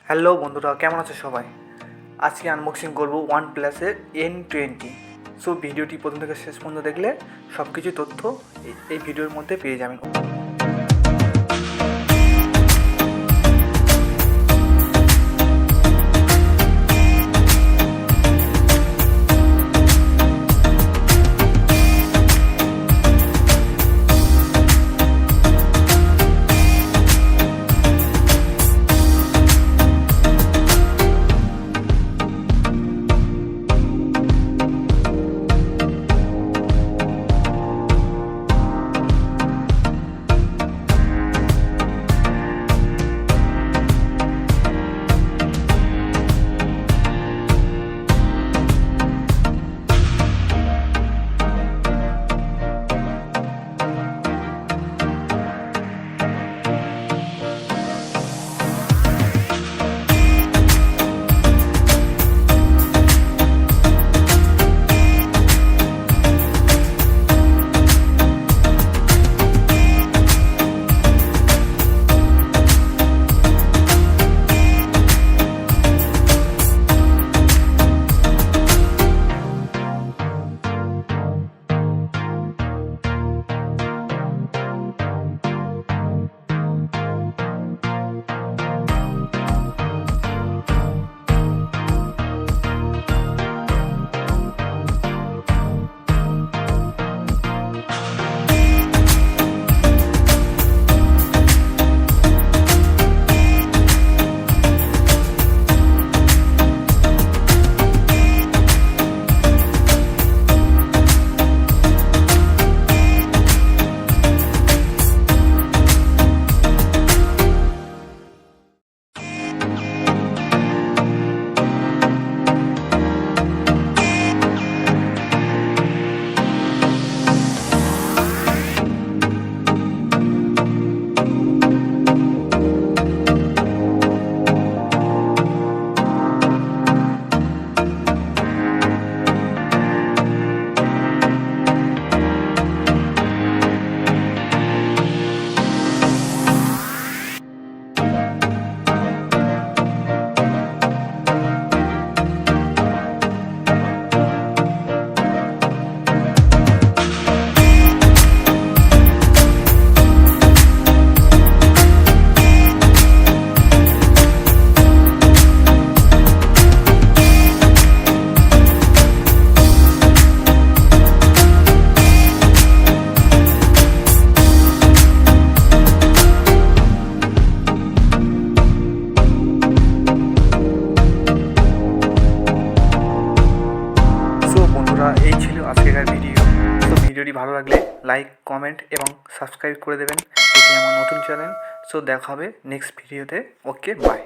Hello বন্ধুরা, কেমন আছো সবাই? আজকে আনবক্সিং করব OnePlus-এর N20। সো ভিডিওটি প্রথম থেকে শেষ পর্যন্ত দেখলে সব কিছু তথ্য এই ভিডিওর মধ্যে পেয়ে যাবেন। এই ছিল আজকের ভিডিও। তো ভিডিওটি ভালো লাগলে লাইক, কমেন্ট এবং সাবস্ক্রাইব করে দেবেন। এটি আমার নতুন চ্যানেল। সো দেখা হবে নেক্সট ভিডিওতে। ওকে, বাই।